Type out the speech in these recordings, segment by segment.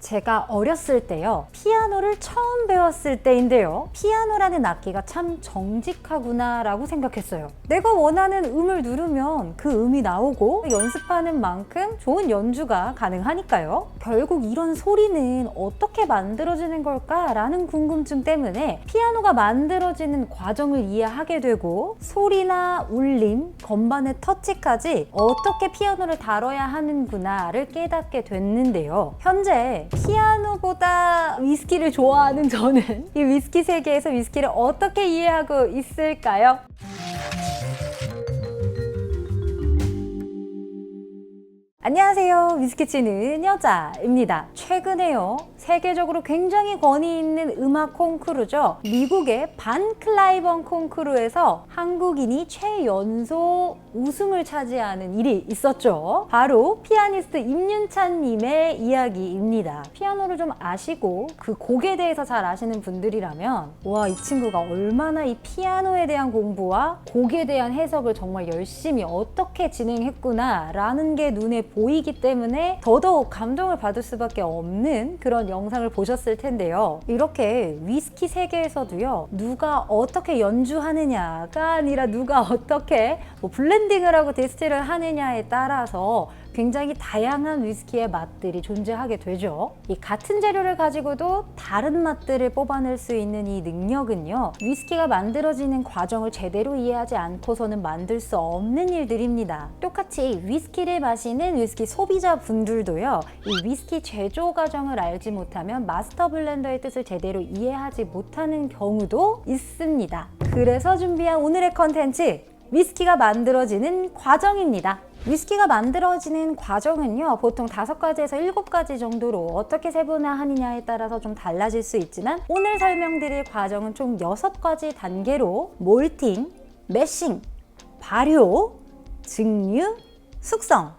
제가 어렸을 때요, 피아노를 처음 배웠을 때인데요, 피아노라는 악기가 참 정직하구나 라고 생각했어요. 내가 원하는 음을 누르면 그 음이 나오고 연습하는 만큼 좋은 연주가 가능하니까요. 결국 이런 소리는 어떻게 만들어지는 걸까 라는 궁금증 때문에 피아노가 만들어지는 과정을 이해하게 되고, 소리나 울림, 건반의 터치까지 어떻게 피아노를 다뤄야 하는구나를 깨닫게 됐는데요. 현재 피아노보다 위스키를 좋아하는 저는 이 위스키 세계에서 위스키를 어떻게 이해하고 있을까요? 안녕하세요. 위스키 치는 여자입니다. 최근에요, 세계적으로 굉장히 권위 있는 음악 콩쿠르죠. 미국의 반 클라이번 콩쿠르에서 한국인이 최연소 우승을 차지하는 일이 있었죠. 바로 피아니스트 임윤찬 님의 이야기입니다. 피아노를 좀 아시고 그 곡에 대해서 잘 아시는 분들이라면, 와, 이 친구가 얼마나 이 피아노에 대한 공부와 곡에 대한 해석을 정말 열심히 어떻게 진행했구나 라는 게 눈에 보이기 때문에 더더욱 감동을 받을 수밖에 없는 그런 영상을 보셨을 텐데요. 이렇게 위스키 세계에서도요, 누가 어떻게 연주하느냐가 아니라 누가 어떻게 블렌딩을 하고 디스틸을 하느냐에 따라서 굉장히 다양한 위스키의 맛들이 존재하게 되죠. 이 같은 재료를 가지고도 다른 맛들을 뽑아낼 수 있는 이 능력은요, 위스키가 만들어지는 과정을 제대로 이해하지 않고서는 만들 수 없는 일들입니다. 똑같이 위스키를 마시는 위스키 소비자분들도요, 이 위스키 제조 과정을 알지 못하면 마스터 블렌더의 뜻을 제대로 이해하지 못하는 경우도 있습니다. 그래서 준비한 오늘의 컨텐츠, 위스키가 만들어지는 과정입니다. 위스키가 만들어지는 과정은요, 보통 5가지에서 7가지 정도로 어떻게 세분화하느냐에 따라서 좀 달라질 수 있지만, 오늘 설명드릴 과정은 총 6가지 단계로 몰팅, 매싱, 발효, 증류, 숙성,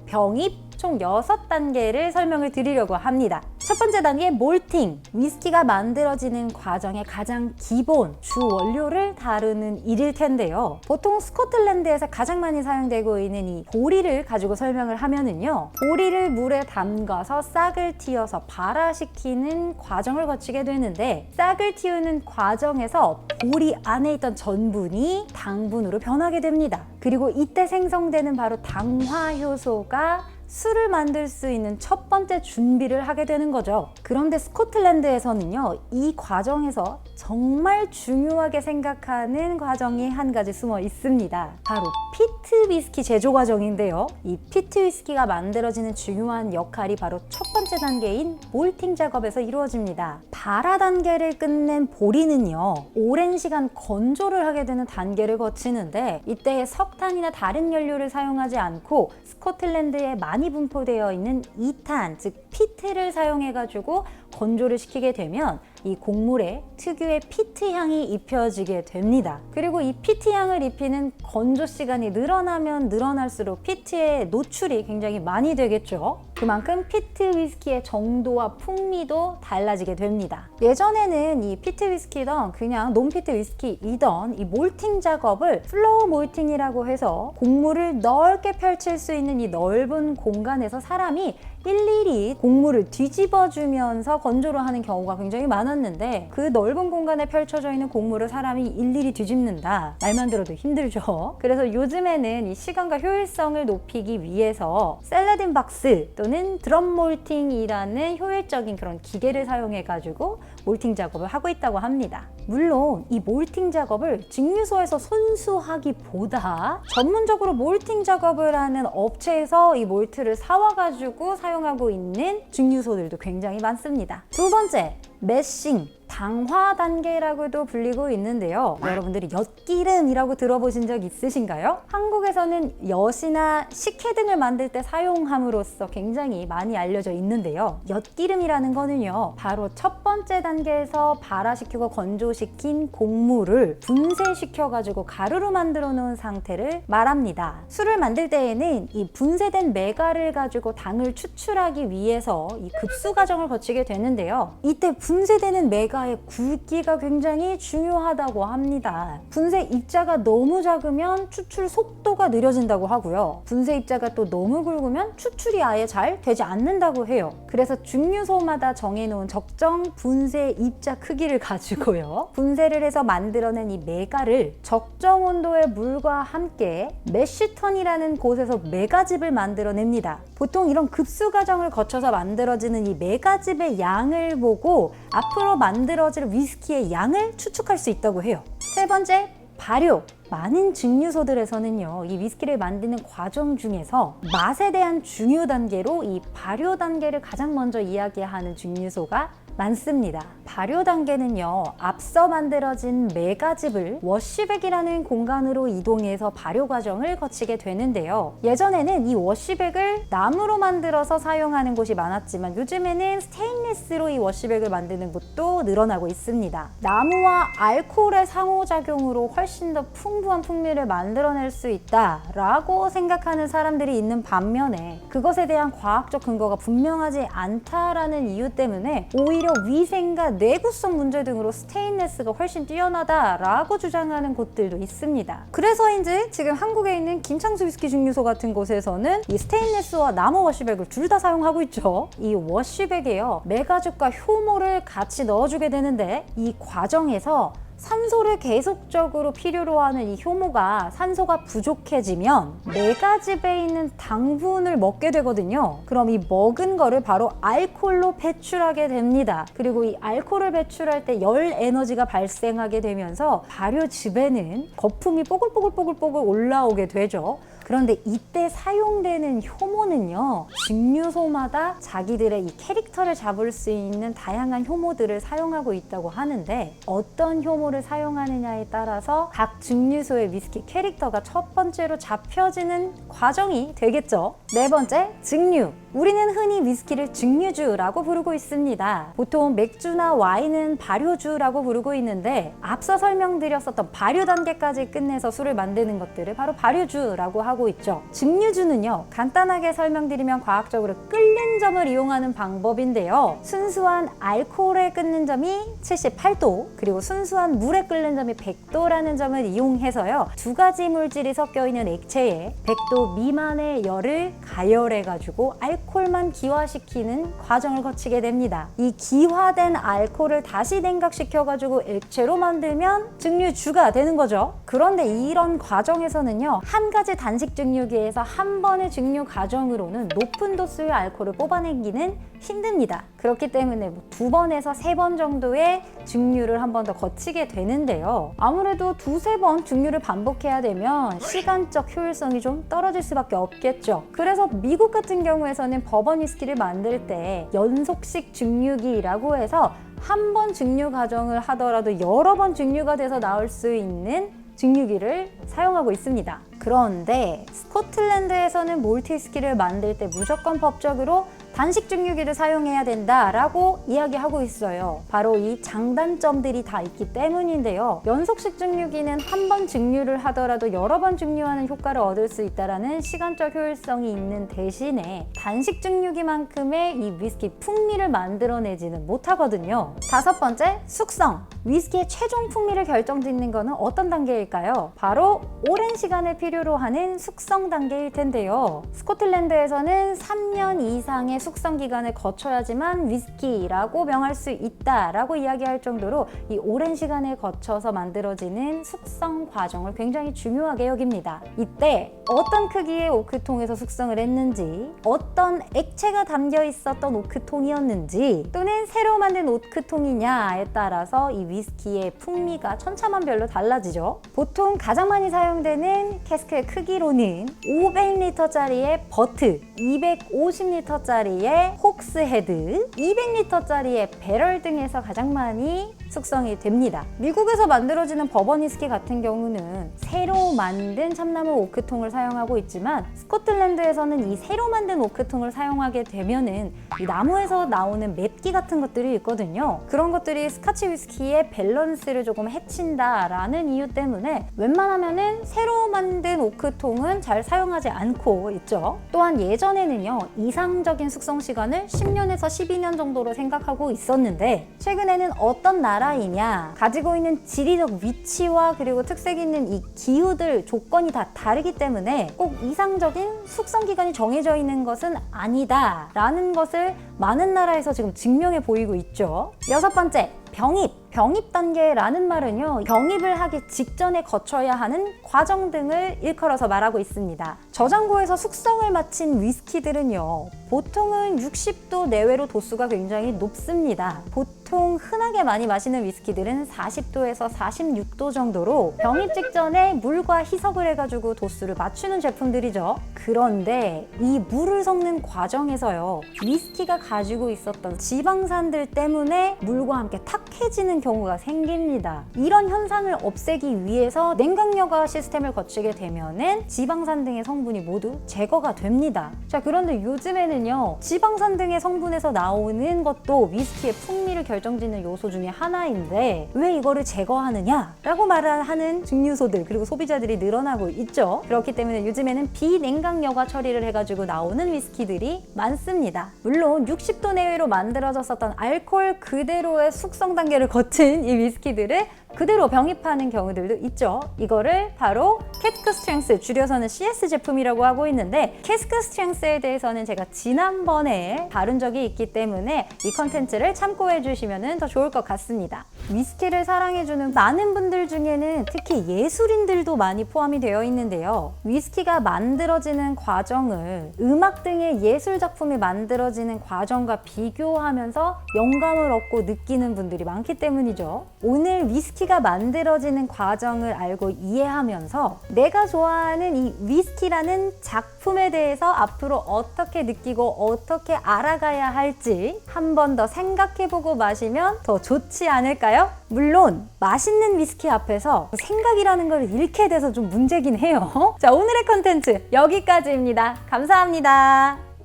병입 총 6단계를 설명을 드리려고 합니다. 첫 번째 단계 몰팅, 위스키가 만들어지는 과정의 가장 기본 주 원료를 다루는 일일 텐데요. 보통 스코틀랜드에서 가장 많이 사용되고 있는 이 보리를 가지고 설명을 하면은요, 보리를 물에 담가서 싹을 틔워서 발화시키는 과정을 거치게 되는데, 싹을 틔우는 과정에서 보리 안에 있던 전분이 당분으로 변하게 됩니다. 그리고 이때 생성되는 바로 당화효소가 술을 만들 수 있는 첫 번째 준비를 하게 되는 거죠. 그런데 스코틀랜드에서는요, 이 과정에서 정말 중요하게 생각하는 과정이 한 가지 숨어 있습니다. 바로 피트 위스키 제조 과정인데요. 이 피트 위스키가 만들어지는 중요한 역할이 바로 첫 번째 단계인 몰팅 작업에서 이루어집니다. 발화 단계를 끝낸 보리는요, 오랜 시간 건조를 하게 되는 단계를 거치는데, 이때 석탄이나 다른 연료를 사용하지 않고 스코틀랜드에 많이 분포되어 있는 2탄, 즉 피트를 사용해가지고 건조를 시키게 되면 이 곡물에 특유의 피트 향이 입혀지게 됩니다. 그리고 이 피트 향을 입히는 건조 시간이 늘어나면 늘어날수록 피트의 노출이 굉장히 많이 되겠죠. 그만큼 피트 위스키의 정도와 풍미도 달라지게 됩니다. 예전에는 이 피트 위스키던 그냥 논피트 위스키이던 이 몰팅 작업을 플로우 몰팅이라고 해서 곡물을 넓게 펼칠 수 있는 이 넓은 공간에서 사람이 일일이 곡물을 뒤집어주면서 건조를 하는 경우가 굉장히 많았는데, 그 넓은 공간에 펼쳐져 있는 곡물을 사람이 일일이 뒤집는다, 말만 들어도 힘들죠. 그래서 요즘에는 이 시간과 효율성을 높이기 위해서 셀러딘 박스 또는 드럼 몰팅이라는 효율적인 그런 기계를 사용해 가지고 몰팅 작업을 하고 있다고 합니다. 물론 이 몰팅 작업을 증류소에서 손수하기보다 전문적으로 몰팅 작업을 하는 업체에서 이 몰트를 사와가지고 사용하고 있는 증류소들도 굉장히 많습니다. 두 번째, 매싱, 당화 단계라고도 불리고 있는데요. 여러분들이 엿기름이라고 들어보신 적 있으신가요? 한국에서는 엿이나 식혜 등을 만들 때 사용함으로써 굉장히 많이 알려져 있는데요. 엿기름이라는 거는요, 바로 첫 번째 단계에서 발화시키고 건조시킨 곡물을 분쇄시켜가지고 가루로 만들어 놓은 상태를 말합니다. 술을 만들 때에는 이 분쇄된 메가를 가지고 당을 추출하기 위해서 이 급수 과정을 거치게 되는데요. 이때 분쇄되는 메가 입자의 굵기가 굉장히 중요하다고 합니다. 분쇄 입자가 너무 작으면 추출 속도가 느려진다고 하고요. 분쇄 입자가 또 너무 굵으면 추출이 아예 잘 되지 않는다고 해요. 그래서 증류소마다 정해놓은 적정 분쇄 입자 크기를 가지고요. 분쇄를 해서 만들어낸 이 메가를 적정 온도의 물과 함께 매쉬턴이라는 곳에서 메가즙을 만들어냅니다. 보통 이런 급수 과정을 거쳐서 만들어지는 이 메가즙의 양을 보고 앞으로 만들어질 위스키의 양을 추측할 수 있다고 해요. 세 번째, 발효. 많은 증류소들에서는요, 이 위스키를 만드는 과정 중에서 맛에 대한 중요 단계로 이 발효 단계를 가장 먼저 이야기하는 증류소가 많습니다. 발효 단계는요, 앞서 만들어진 메가즙을 워시백이라는 공간으로 이동해서 발효 과정을 거치게 되는데요. 예전에는 이 워시백을 나무로 만들어서 사용하는 곳이 많았지만 요즘에는 스테인리스로 이 워시백을 만드는 곳도 늘어나고 있습니다. 나무와 알코올의 상호작용으로 훨씬 더 풍부한 풍미를 만들어낼 수 있다라고 생각하는 사람들이 있는 반면에 그것에 대한 과학적 근거가 분명하지 않다라는 이유 때문에 오히려 위생과 내구성 문제 등으로 스테인리스가 훨씬 뛰어나다라고 주장하는 곳들도 있습니다. 그래서인지 지금 한국에 있는 김창수 위스키 증류소 같은 곳에서는 이 스테인리스와 나무 워시백을 둘 다 사용하고 있죠. 이 워시백에요, 메가즙과 효모를 같이 넣어주게 되는데 이 과정에서 산소를 계속적으로 필요로 하는 이 효모가 산소가 부족해지면 메가즙에 있는 당분을 먹게 되거든요. 그럼 이 먹은 거를 바로 알코올로 배출하게 됩니다. 그리고 이 알코올을 배출할 때 열 에너지가 발생하게 되면서 발효즙에는 거품이 뽀글뽀글 올라오게 되죠. 그런데 이때 사용되는 효모는요, 증류소마다 자기들의 이 캐릭터를 잡을 수 있는 다양한 효모들을 사용하고 있다고 하는데 어떤 효모를 사용하느냐에 따라서 각 증류소의 위스키 캐릭터가 첫 번째로 잡혀지는 과정이 되겠죠. 네 번째, 증류. 우리는 흔히 위스키를 증류주라고 부르고 있습니다. 보통 맥주나 와인은 발효주라고 부르고 있는데 앞서 설명드렸었던 발효 단계까지 끝내서 술을 만드는 것들을 바로 발효주라고 하고 있죠. 증류주는요, 간단하게 설명드리면 과학적으로 끓는 점을 이용하는 방법인데요. 순수한 알코올에 끓는 점이 78도, 그리고 순수한 물에 끓는 점이 100도라는 점을 이용해서요, 두 가지 물질이 섞여 있는 액체에 100도 미만의 열을 가열해가지고 알코올만 기화시키는 과정을 거치게 됩니다. 이 기화된 알코올을 다시 냉각시켜가지고 액체로 만들면 증류주가 되는 거죠. 그런데 이런 과정에서는요, 한 가지 단식 증류기에서 한 번의 증류 과정으로는 높은 도수의 알코올을 뽑아내기는 힘듭니다. 그렇기 때문에 두 번에서 세 번 정도의 증류를 한 번 더 거치게 되는데요. 아무래도 두세 번 증류를 반복해야 되면 시간적 효율성이 좀 떨어질 수밖에 없겠죠. 그래서 미국 같은 경우에서는 버번 위스키를 만들 때 연속식 증류기라고 해서 한 번 증류 과정을 하더라도 여러 번 증류가 돼서 나올 수 있는 증류기를 사용하고 있습니다. 그런데 스코틀랜드에서는 몰트 위스키를 만들 때 무조건 법적으로 단식 증류기를 사용해야 된다라고 이야기하고 있어요. 바로 이 장단점들이 다 있기 때문인데요. 연속식 증류기는 한 번 증류를 하더라도 여러 번 증류하는 효과를 얻을 수 있다는 시간적 효율성이 있는 대신에 단식 증류기만큼의 이 위스키 풍미를 만들어내지는 못하거든요. 다섯 번째, 숙성. 위스키의 최종 풍미를 결정짓는 것은 어떤 단계일까요? 바로 오랜 시간을 필요로 하는 숙성 단계일 텐데요. 스코틀랜드에서는 3년 이상의 숙성 기간을 거쳐야지만 위스키라고 명할 수 있다라고 이야기할 정도로 이 오랜 시간을 거쳐서 만들어지는 숙성 과정을 굉장히 중요하게 여깁니다. 이때 어떤 크기의 오크통에서 숙성을 했는지, 어떤 액체가 담겨 있었던 오크통이었는지, 또는 새로 만든 오크통이냐에 따라서 이 위스키의 풍미가 천차만별로 달라지죠. 보통 가장 많이 사용되는 캐스크의 크기로는 500리터짜리의 버트, 250리터짜리의 혹스헤드, 200리터짜리의 배럴 등에서 가장 많이 숙성이 됩니다. 미국에서 만들어지는 버번 위스키 같은 경우는 새로 만든 참나무 오크통을 사용하고 있지만 스코틀랜드에서는 이 새로 만든 오크통을 사용하게 되면은 이 나무에서 나오는 맵기 같은 것들이 있거든요. 그런 것들이 스카치 위스키의 밸런스를 조금 해친다라는 이유 때문에 웬만하면은 새로 만든 오크통은 잘 사용하지 않고 있죠. 또한 예전에는요, 이상적인 숙성 시간을 10년에서 12년 정도로 생각하고 있었는데 최근에는 어떤 나라 나라이냐, 가지고 있는 지리적 위치와 그리고 특색 있는 이 기후들 조건이 다 다르기 때문에 꼭 이상적인 숙성 기간이 정해져 있는 것은 아니다 라는 것을 많은 나라에서 지금 증명해 보이고 있죠. 여섯 번째, 병입. 병입 단계라는 말은요, 병입을 하기 직전에 거쳐야 하는 과정 등을 일컬어서 말하고 있습니다. 저장고에서 숙성을 마친 위스키들은요, 보통은 60도 내외로 도수가 굉장히 높습니다. 보통 흔하게 많이 마시는 위스키들은 40도에서 46도 정도로 병입 직전에 물과 희석을 해가지고 도수를 맞추는 제품들이죠. 그런데 이 물을 섞는 과정에서요, 위스키가 가지고 있었던 지방산들 때문에 물과 함께 탁해지는 경우가 생깁니다. 이런 현상을 없애기 위해서 냉각여과 시스템을 거치게 되면은 지방산 등의 성분이 모두 제거가 됩니다. 자, 그런데 요즘에는요, 지방산 등의 성분에서 나오는 것도 위스키의 풍미를 결정짓는 요소 중에 하나인데 왜 이거를 제거하느냐 라고 말하는 증류소들 그리고 소비자들이 늘어나고 있죠. 그렇기 때문에 요즘에는 비냉각여과 처리를 해가지고 나오는 위스키들이 많습니다. 물론 60도 내외로 만들어졌었던 알코올 그대로의 숙성 단계를 거친 이 위스키들을 그대로 병입하는 경우들도 있죠. 이거를 바로 캐스크 스트렝스, 줄여서는 CS 제품이라고 하고 있는데, 캐스크 스트렝스에 대해서는 제가 지난번에 다룬 적이 있기 때문에 이 컨텐츠를 참고해 주시면 더 좋을 것 같습니다. 위스키를 사랑해주는 많은 분들 중에는 특히 예술인들도 많이 포함이 되어 있는데요. 위스키가 만들어지는 과정을 음악 등의 예술 작품이 만들어지는 과정과 비교하면서 영감을 얻고 느끼는 분들이 많기 때문이죠. 오늘 위스키가 만들어지는 과정을 알고 이해하면서 내가 좋아하는 이 위스키라는 작품에 대해서 앞으로 어떻게 느끼고 어떻게 알아가야 할지 한 번 더 생각해보고 마시면 더 좋지 않을까요? 물론 맛있는 위스키 앞에서 생각이라는 걸 잃게 돼서 좀 문제긴 해요. 자, 오늘의 컨텐츠 여기까지입니다. 감사합니다.